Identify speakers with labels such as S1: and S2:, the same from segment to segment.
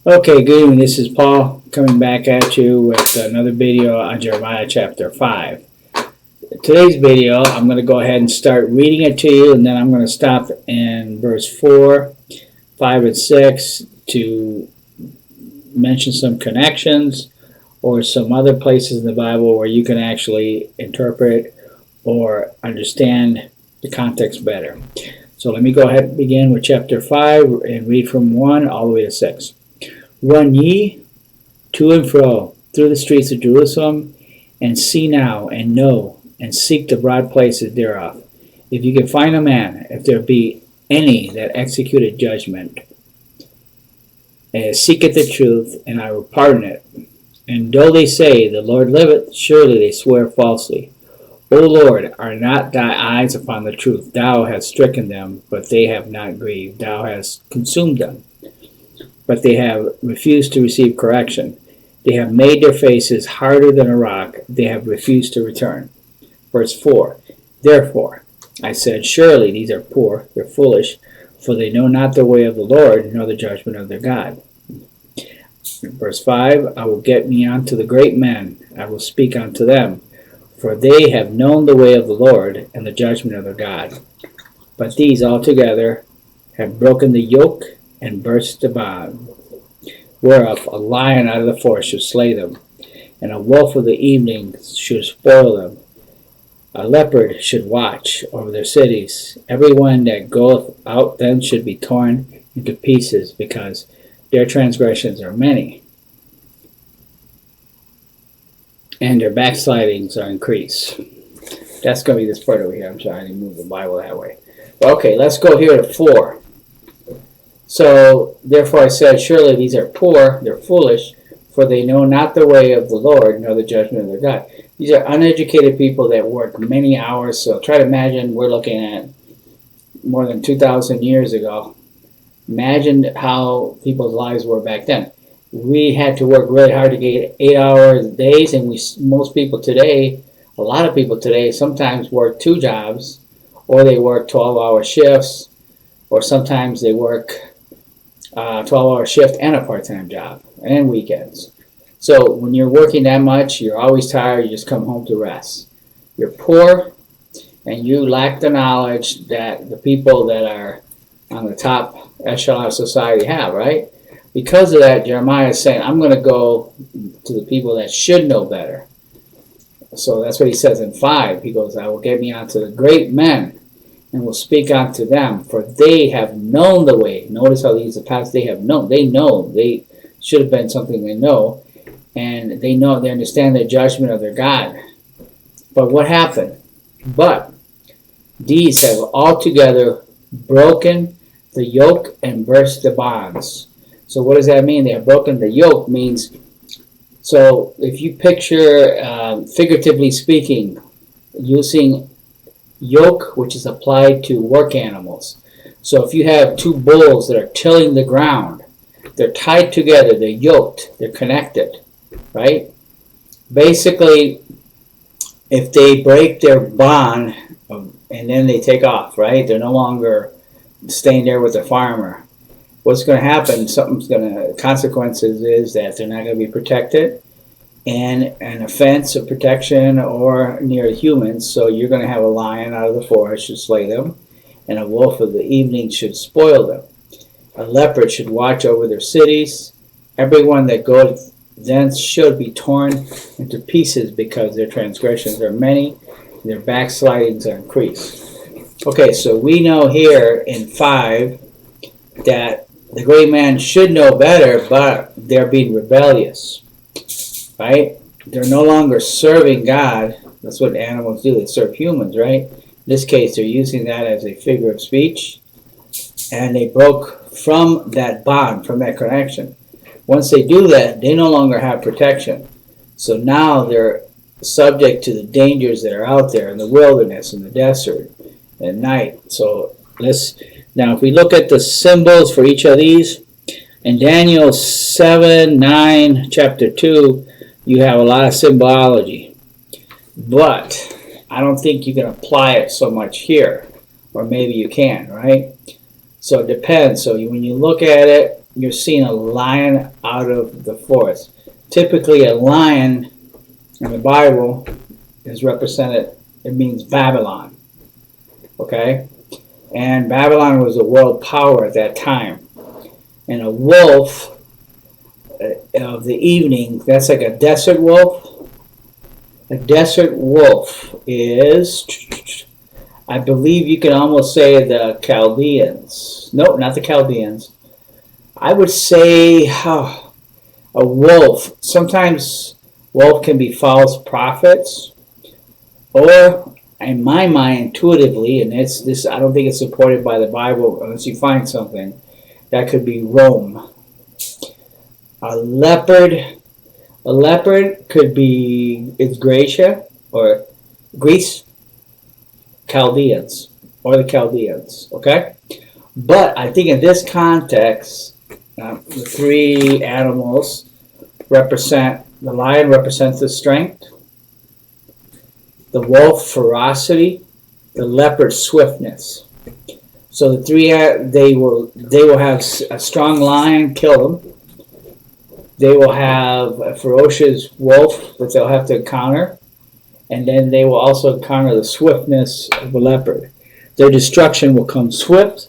S1: Okay, good evening. This is Paul coming back at you with another video on Jeremiah chapter 5. Today's video, I'm going to go ahead and start reading it to you, and then I'm going to stop in verse 4, 5, and 6 to mention some connections or some other places in the Bible where you can actually interpret or understand the context better. So let me go ahead and begin with chapter 5 and read from 1 all the way to 6. Run ye to and fro through the streets of Jerusalem, and see now, and know, and seek the broad places thereof. If you can find a man, if there be any that executed judgment, seeketh the truth, and I will pardon it. And though they say, The Lord liveth, surely they swear falsely. O Lord, are not thy eyes upon the truth? Thou hast stricken them, but they have not grieved. Thou hast consumed them, but they have refused to receive correction. They have made their faces harder than a rock. They have refused to return. Verse 4, Therefore I said, Surely these are poor, they're foolish, for they know not the way of the Lord, nor the judgment of their God. Verse 5, I will get me unto the great men, I will speak unto them, for they have known the way of the Lord, and the judgment of their God. But these altogether have broken the yoke, and burst the bond, whereof a lion out of the forest should slay them, and a wolf of the evening should spoil them. A leopard should watch over their cities. Every one that goeth out then should be torn into pieces, because their transgressions are many, and their backslidings are increased. That's going to be this part over here. I'm trying to move the Bible that way. Okay, let's go here to 4. So, therefore I said, Surely these are poor, they're foolish, for they know not the way of the Lord, nor the judgment of their God. These are uneducated people that work many hours. So try to imagine, we're looking at more than 2,000 years ago. Imagine how people's lives were back then. We had to work really hard to get 8-hour days, and most people today, a lot of people today, sometimes work 2 jobs, or they work 12-hour shifts, or sometimes they work 12-hour shift and a part-time job, and weekends. So when you're working that much, you're always tired, you just come home to rest. You're poor, and you lack the knowledge that the people that are on the top echelon of society have, right? Because of that, Jeremiah is saying, I'm going to go to the people that should know better. So that's what he says in 5. He goes, I will get me unto the great men, and will speak unto them, for they have known the way. Notice how these are past, they have known. They know. They should have been something they know. And they know, they understand the judgment of their God. But what happened? But these have altogether broken the yoke and burst the bonds. So what does that mean? They have broken the yoke means, so if you picture, figuratively speaking, using yoke, which is applied to work animals. So if you have 2 bulls that are tilling the ground, they're tied together, they're yoked, they're connected, right? Basically, if they break their bond and then they take off, right? They're no longer staying there with the farmer. What's going to happen, consequences is that they're not going to be protected, and an offense of protection or near humans, so you're going to have a lion out of the forest should slay them, and a wolf of the evening should spoil them. A leopard should watch over their cities. Everyone that goeth thence should be torn into pieces, because their transgressions are many, and their backslidings are increased. Okay, so we know here in 5 that the great man should know better, but they're being rebellious. Right? They're no longer serving God. That's what animals do. They serve humans, right? In this case, they're using that as a figure of speech. And they broke from that bond, from that connection. Once they do that, they no longer have protection. So now they're subject to the dangers that are out there in the wilderness, in the desert, at night. So now if we look at the symbols for each of these, in Daniel 7, 9, chapter 2, you have a lot of symbology, but I don't think you can apply it so much here, or maybe you can, right? So it depends. So when you look at it, you're seeing a lion out of the forest. Typically, a lion in the Bible is represented, it means Babylon. Okay? And Babylon was a world power at that time. And a wolf of the evening, that's like a desert wolf. A desert wolf is, I believe you can almost say the Chaldeans. No, not the Chaldeans. I would say a wolf. Sometimes wolf can be false prophets, or in my mind, intuitively, and this I don't think it's supported by the Bible unless you find something, that could be Rome. A leopard could be, it's Gracia or Greece, Chaldeans, or the Chaldeans, okay? But I think in this context, the three animals represent, the lion represents the strength, the wolf ferocity, the leopard swiftness. So the three, they will have a strong lion kill them. They will have a ferocious wolf that they'll have to encounter, and then they will also encounter the swiftness of a leopard. Their destruction will come swift,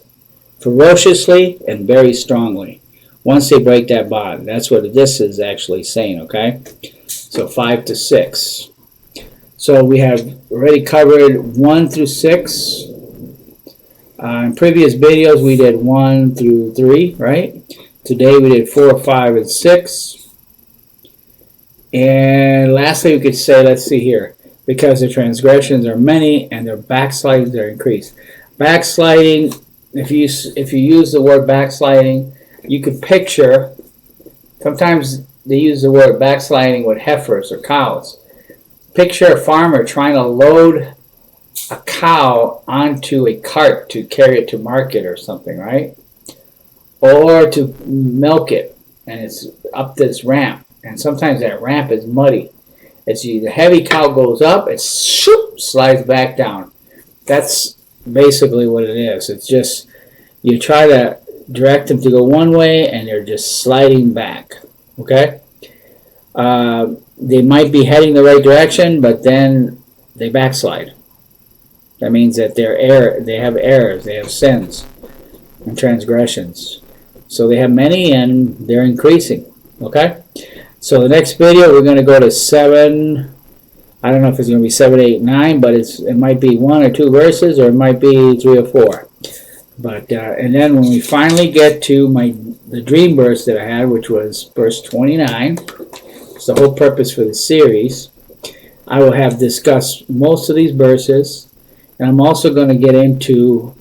S1: ferociously, and very strongly once they break that bond. That's what this is actually saying, okay? So 5 to 6. So we have already covered 1 through 6. In previous videos we did 1 through 3, right? Today we did 4, 5, and 6. And lastly we could say, let's see here, because the transgressions are many and their backslidings are increased. Backsliding, if you use the word backsliding, you could picture, sometimes they use the word backsliding with heifers or cows. Picture a farmer trying to load a cow onto a cart to carry it to market or something, right? Or to milk it, and it's up this ramp, and sometimes that ramp is muddy. As the heavy cow goes up, it slides back down. That's basically what it is. It's just, you try to direct them to go one way, and they're just sliding back, okay? They might be heading the right direction, but then they backslide. That means that they have errors, they have sins and transgressions. So they have many and they're increasing. Okay? So the next video we're going to go to 7. I don't know if it's going to be 7, 8, 9, but it might be 1 or 2 verses, or it might be 3 or 4. But and then when we finally get to the dream verse that I had, which was verse 29, it's the whole purpose for the series, I will have discussed most of these verses, and I'm also going to get into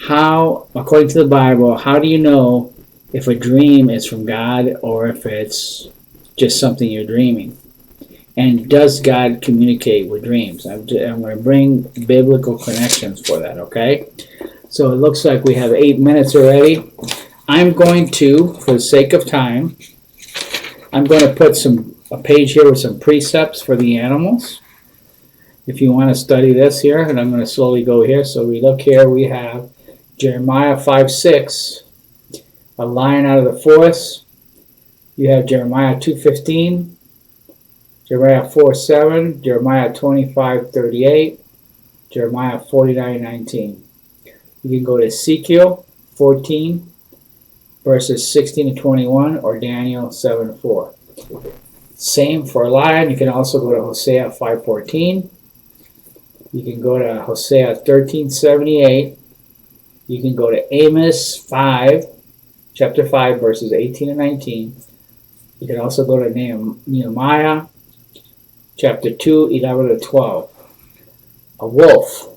S1: how, according to the Bible, how do you know if a dream is from God or if it's just something you're dreaming? And does God communicate with dreams? I'm going to bring biblical connections for that, okay? So it looks like we have 8 minutes already. I'm going to, for the sake of time, I'm going to put a page here with some precepts for the animals. If you want to study this here, and I'm going to slowly go here. So we look here, we have Jeremiah 5:6, a lion out of the forest. You have Jeremiah 2:15, Jeremiah 4:7, Jeremiah 25:38, Jeremiah 49:19. You can go to Ezekiel 14, verses 16 to 21, or Daniel 7:4. Same for a lion. You can also go to Hosea 5:14. You can go to Hosea 13:78. You can go to Amos 5, chapter 5, verses 18 and 19. You can also go to Nehemiah, chapter 2, 11 to 12. A wolf.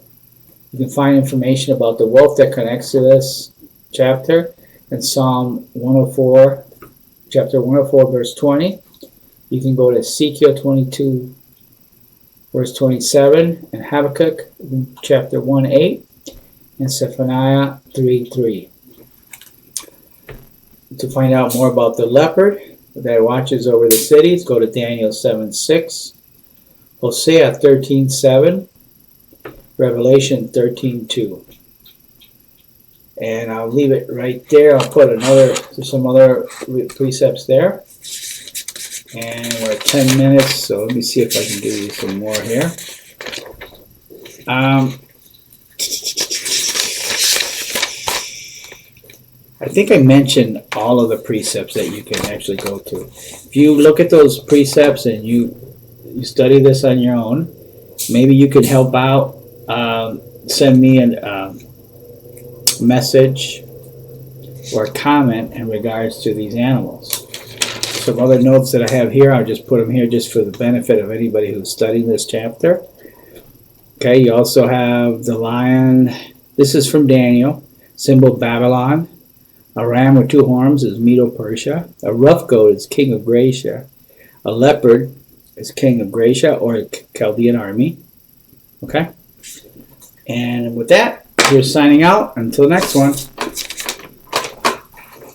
S1: You can find information about the wolf that connects to this chapter in Psalm 104, chapter 104, verse 20. You can go to Ezekiel 22, verse 27, and Habakkuk, chapter 1:8, and Zephaniah 3:3. To find out more about the leopard that watches over the cities, go to Daniel 7:6, Hosea 13:7, Revelation 13:2. And I'll leave it right there. I'll put some other precepts there. And we're at 10 minutes, so let me see if I can give you some more here. I think I mentioned all of the precepts that you can actually go to. If you look at those precepts and you study this on your own, maybe you could help out. Send me a message or a comment in regards to these animals. Some other notes that I have here, I'll just put them here just for the benefit of anybody who's studying this chapter. Okay, you also have the lion. This is from Daniel. Symbol Babylon. A ram with 2 horns is Medo-Persia. A rough goat is king of Gracia. A leopard is king of Gracia or a Chaldean army. Okay? And with that, we're signing out. Until next one.